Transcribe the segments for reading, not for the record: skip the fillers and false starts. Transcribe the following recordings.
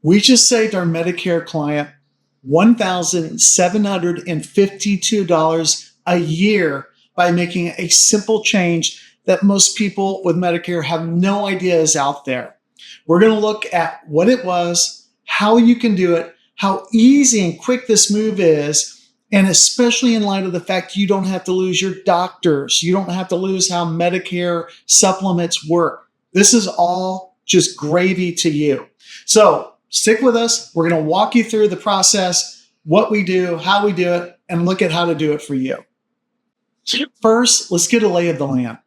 We just saved our Medicare client $1,752 a year by making a simple change that most people with Medicare have no idea is out there. We're going to look at what it was, how you can do it, how easy and quick this move is, and especially in light of the fact you don't have to lose your doctors. You don't have to lose how Medicare supplements work. This is all just gravy to you. So stick with us. We're going to walk you through the process, what we do, how we do it, and look at how to do it for you. First, let's get a lay of the land.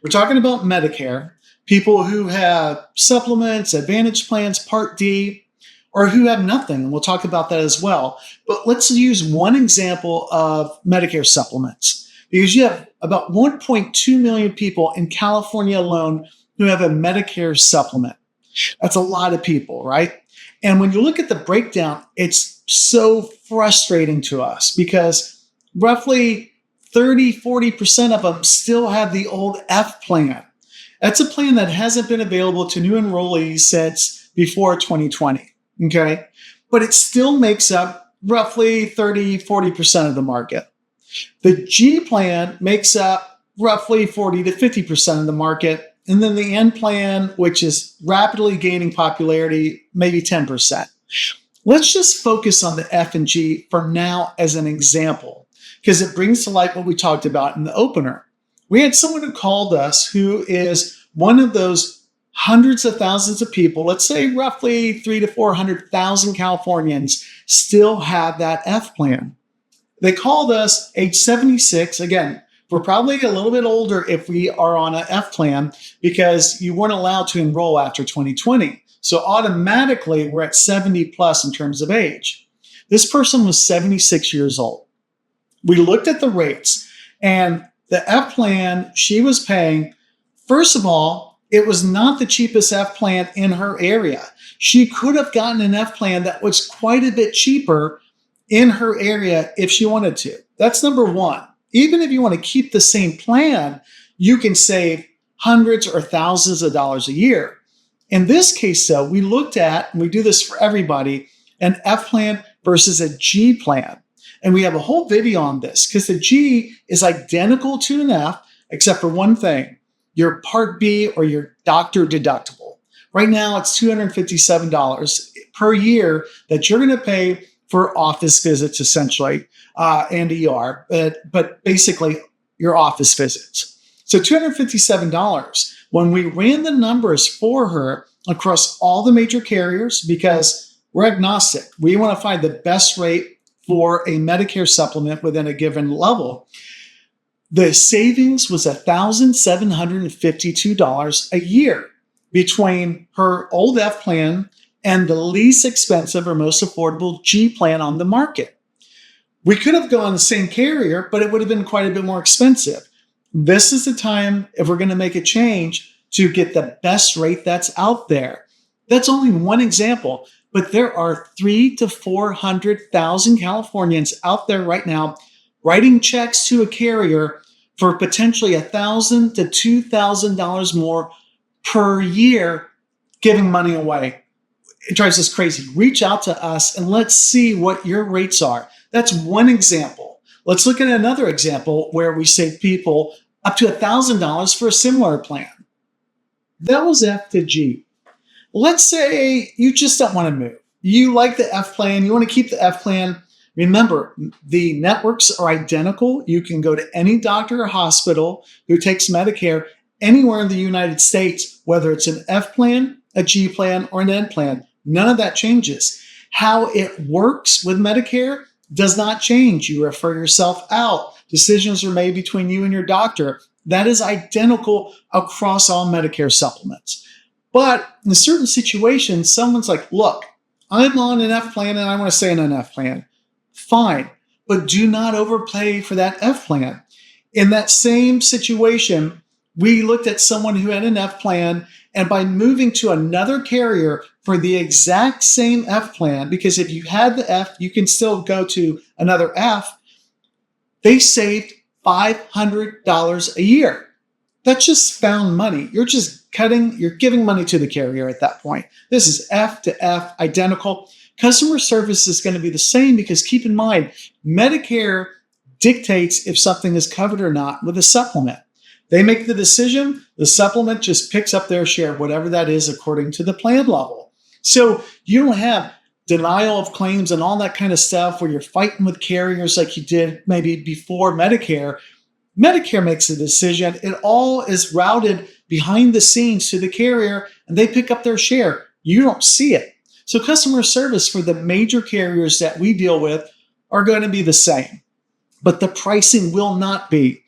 We're talking about Medicare, people who have supplements, Advantage plans, Part D, or who have nothing. And we'll talk about that as well. But let's use one example of Medicare supplements, because you have about 1.2 million people in California alone who have a Medicare supplement. That's a lot of people, right? And when you look at the breakdown, it's so frustrating to us because roughly 30-40% of them still have the old F plan. That's a plan that hasn't been available to new enrollees since before 2020, okay? But it still makes up roughly 30-40% of the market. The G plan makes up roughly 40-50% of the market, and then the N plan, which is rapidly gaining popularity, maybe 10%. Let's just focus on the F and G for now as an example, because it brings to light what we talked about in the opener. We had someone who called us who is one of those hundreds of thousands of people, let's say roughly 300,000 to 400,000 Californians still have that F plan. They called us age 76. Again, we're probably a little bit older if we are on an F plan because you weren't allowed to enroll after 2020. So automatically we're at 70 plus in terms of age. This person was 76 years old. We looked at the rates, and the F plan she was paying, first of all, it was not the cheapest F plan in her area. She could have gotten an F plan that was quite a bit cheaper in her area if she wanted to. That's number one. Even if you want to keep the same plan, you can save hundreds or thousands of dollars a year. In this case, though, we looked at, and we do this for everybody, an F plan versus a G plan. And we have a whole video on this because the G is identical to an F, except for one thing, your Part B or your doctor deductible. Right now, it's $257 per year that you're going to pay for office visits, essentially, and ER, but basically your office visits. So $257. When we ran the numbers for her across all the major carriers, because we're agnostic, we want to find the best rate for a Medicare supplement within a given level, the savings was $1,752 a year between her old F plan and the least expensive or most affordable G plan on the market. We could have gone the same carrier, but it would have been quite a bit more expensive. This is the time, if we're going to make a change, to get the best rate that's out there. That's only one example, but there are 300,000 to 400,000 Californians out there right now writing checks to a carrier for potentially $1,000 to $2,000 more per year, giving money away. It drives us crazy. Reach out to us and let's see what your rates are. That's one example. Let's look at another example where we save people up to $1,000 for a similar plan. That was F to G. Let's say you just don't want to move. You like the F plan. You want to keep the F plan. Remember, the networks are identical. You can go to any doctor or hospital who takes Medicare anywhere in the United States, whether it's an F plan, a G plan, or an N plan. None of that changes. How it works with Medicare does not change. You refer yourself out. Decisions are made between you and your doctor. That is identical across all Medicare supplements. But in certain situations, someone's like, look, I'm on an F plan and I want to stay in an F plan. Fine, but do not overpay for that F plan. In that same situation, we looked at someone who had an F plan, and by moving to another carrier for the exact same F plan, because if you had the F, you can still go to another F, they saved $500 a year. That's just found money. You're just you're giving money to the carrier at that point. This is F to F, identical. Customer service is going to be the same because keep in mind, Medicare dictates if something is covered or not with a supplement. They make the decision, the supplement just picks up their share, whatever that is according to the plan level. So you don't have denial of claims and all that kind of stuff where you're fighting with carriers like you did maybe before Medicare. Medicare makes a decision. It all is routed behind the scenes to the carrier and they pick up their share. You don't see it. So customer service for the major carriers that we deal with are going to be the same, but the pricing will not be.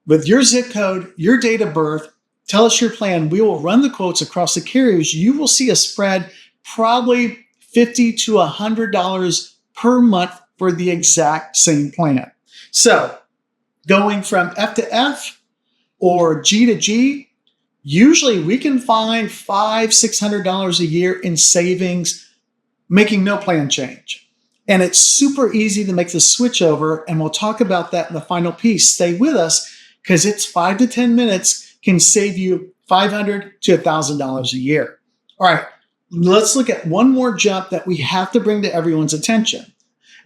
With your zip code, your date of birth, tell us your plan. We will run the quotes across the carriers. You will see a spread probably $50 to $100 per month for the exact same plan. So going from F to F or G to G, usually we can find $500, $600 a year in savings, making no plan change. And it's super easy to make the switch over. And we'll talk about that in the final piece. Stay with us because it's 5 to 10 minutes can save you $500 to $1,000 a year. All right, let's look at one more jump that we have to bring to everyone's attention.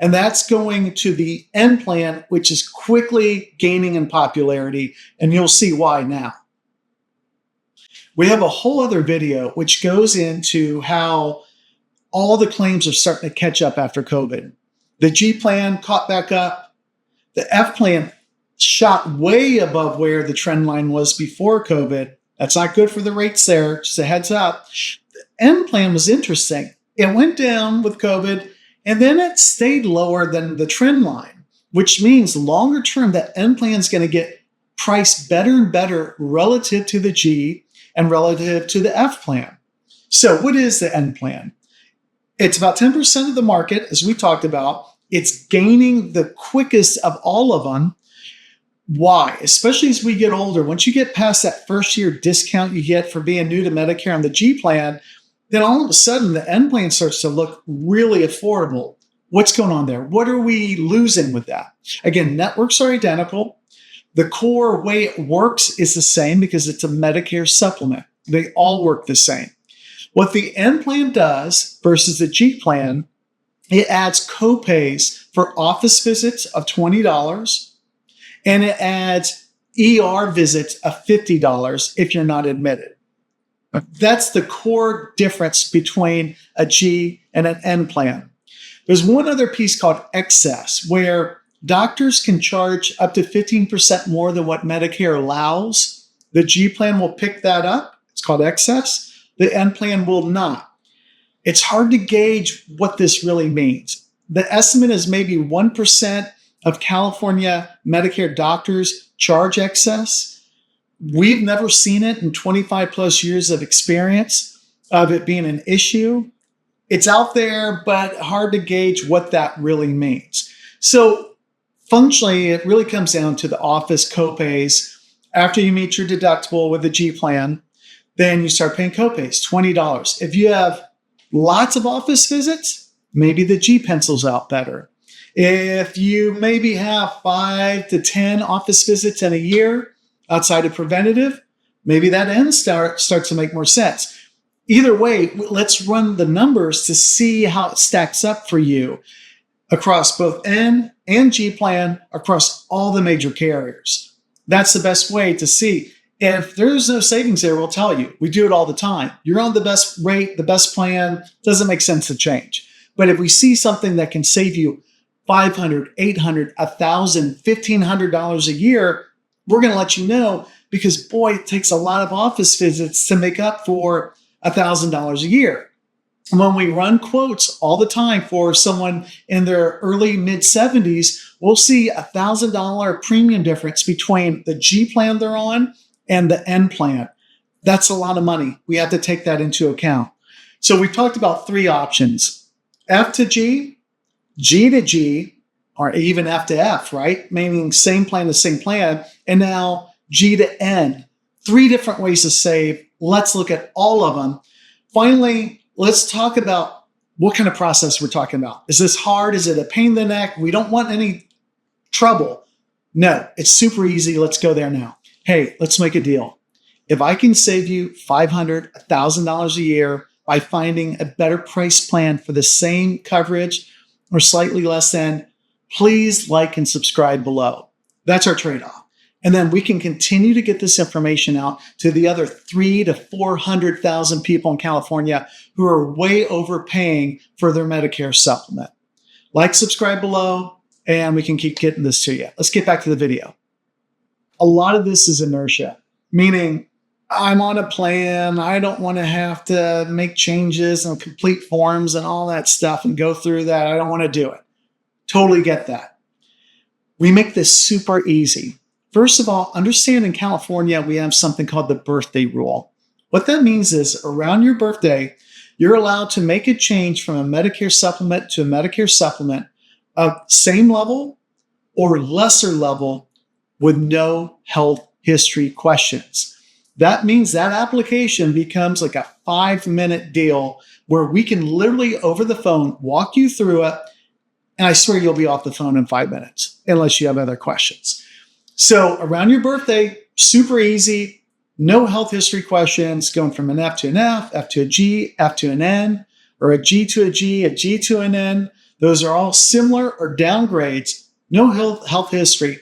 And that's going to the end plan, which is quickly gaining in popularity. And you'll see why now. We have a whole other video which goes into how all the claims are starting to catch up after COVID. The G plan caught back up. The F plan shot way above where the trend line was before COVID. That's not good for the rates there, just a heads up. The N plan was interesting. It went down with COVID, and then it stayed lower than the trend line, which means longer term, that N plan is going to get priced better and better relative to the G and relative to the F plan. So what is the N plan? It's about 10% of the market, as we talked about. It's gaining the quickest of all of them. Why? Especially as we get older, once you get past that first year discount you get for being new to Medicare on the G plan, then all of a sudden the N plan starts to look really affordable. What's going on there? What are we losing with that? Again, networks are identical. The core way it works is the same because it's a Medicare supplement. They all work the same. What the N plan does versus the G plan, it adds copays for office visits of $20. And it adds ER visits of $50 if you're not admitted. That's the core difference between a G and an N plan. There's one other piece called excess, where doctors can charge up to 15% more than what Medicare allows. The G plan will pick that up. It's called excess. The N plan will not. It's hard to gauge what this really means. The estimate is maybe 1% of California Medicare doctors charge excess. We've never seen it in 25 plus years of experience of it being an issue. It's out there, but hard to gauge what that really means. So functionally, it really comes down to the office copays. After you meet your deductible with the G plan, then you start paying copays, $20. If you have lots of office visits, maybe the G pencils out better. If you maybe have 5 to 10 office visits in a year outside of preventative, maybe that N starts to make more sense. Either way, let's run the numbers to see how it stacks up for you across both N and G plan across all the major carriers. That's the best way to see. If there's no savings there, we'll tell you. We do it all the time. You're on the best rate, the best plan. Doesn't make sense to change. But if we see something that can save you $500, $800, $1,000, $1,500 a year, we're going to let you know because, boy, it takes a lot of office visits to make up for $1,000 a year. And when we run quotes all the time for someone in their early mid-70s, we'll see $1,000 premium difference between the G plan they're on and the N plan. That's a lot of money. We have to take that into account. So we talked about 3 options: F to G, G to G, or even F to F, right? Meaning same plan to same plan. And now G to N. 3 different ways to save. Let's look at all of them. Finally, let's talk about what kind of process we're talking about. Is this hard? Is it a pain in the neck? We don't want any trouble. No, it's super easy. Let's go there now. Hey, let's make a deal. If I can save you $500, $1,000 a year by finding a better price plan for the same coverage or slightly less than, please like and subscribe below. That's our trade-off. And then we can continue to get this information out to the other 300,000 to 400,000 people in California who are way overpaying for their Medicare supplement. Like, subscribe below, and we can keep getting this to you. Let's get back to the video. A lot of this is inertia, meaning I'm on a plan. I don't want to have to make changes and complete forms and all that stuff and go through that. I don't want to do it. Totally get that. We make this super easy. First of all, understand in California, we have something called the birthday rule. What that means is around your birthday, you're allowed to make a change from a Medicare supplement to a Medicare supplement of same level or lesser level with no health history questions. That means that application becomes like a 5-minute deal where we can literally over the phone walk you through it. And I swear you'll be off the phone in 5 minutes unless you have other questions. So around your birthday, super easy, no health history questions, going from an F to an F, F to a G, F to an N, or a G to a G to an N. Those are all similar or downgrades, no health history.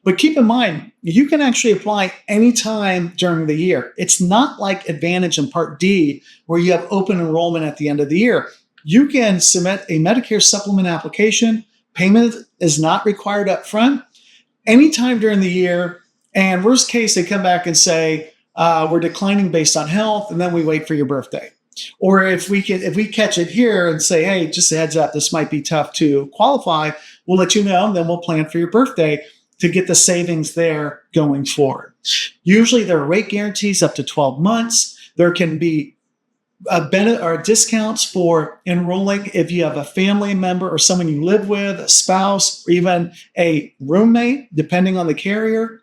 But keep in mind, you can actually apply anytime during the year. It's not like Advantage and Part D where you have open enrollment at the end of the year. You can submit a Medicare supplement application. Payment is not required up front. Anytime during the year, and worst case, they come back and say, we're declining based on health, and then we wait for your birthday. Or if we catch it here and say, hey, just a heads up, this might be tough to qualify, we'll let you know, and then we'll plan for your birthday to get the savings there going forward. Usually there are rate guarantees up to 12 months. There can be discounts for enrolling if you have a family member or someone you live with, a spouse, or even a roommate, depending on the carrier.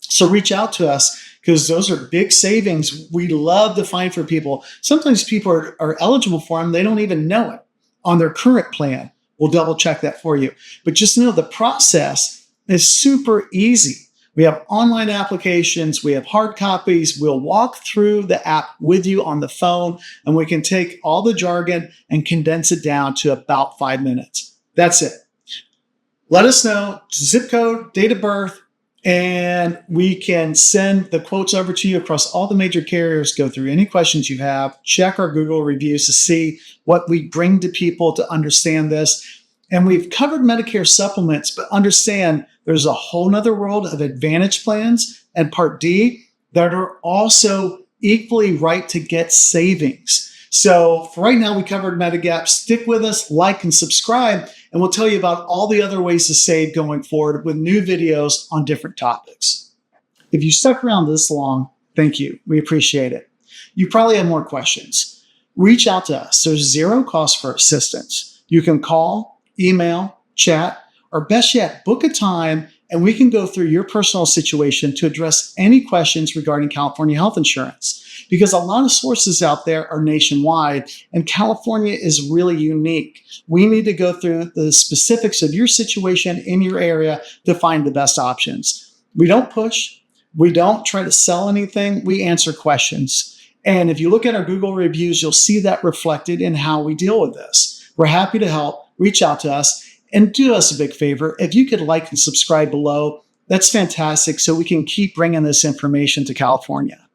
So reach out to us because those are big savings we love to find for people. Sometimes people are eligible for them. They don't even know it on their current plan. We'll double check that for you. But just know the process is super easy. We have online applications. We have hard copies. We'll walk through the app with you on the phone, and we can take all the jargon and condense it down to about 5 minutes. That's it. Let us know zip code, date of birth, and we can send the quotes over to you across all the major carriers, go through any questions you have, check our Google reviews to see what we bring to people to understand this. And we've covered Medicare supplements, but understand there's a whole nother world of Advantage plans and Part D that are also equally right to get savings. So for right now, we covered medigap. Stick with us, like and subscribe, and we'll tell you about all the other ways to save going forward with new videos on different topics. If you stuck around this long, thank you. We appreciate it. You probably have more questions. Reach out to us. There's zero cost for assistance. You can call, email, chat, or best yet, book a time and we can go through your personal situation to address any questions regarding California health insurance. Because a lot of sources out there are nationwide and California is really unique. We need to go through the specifics of your situation in your area to find the best options. We don't push. We don't try to sell anything. We answer questions. And if you look at our Google reviews, you'll see that reflected in how we deal with this. We're happy to help. Reach out to us and do us a big favor. If you could like and subscribe below, that's fantastic so we can keep bringing this information to California.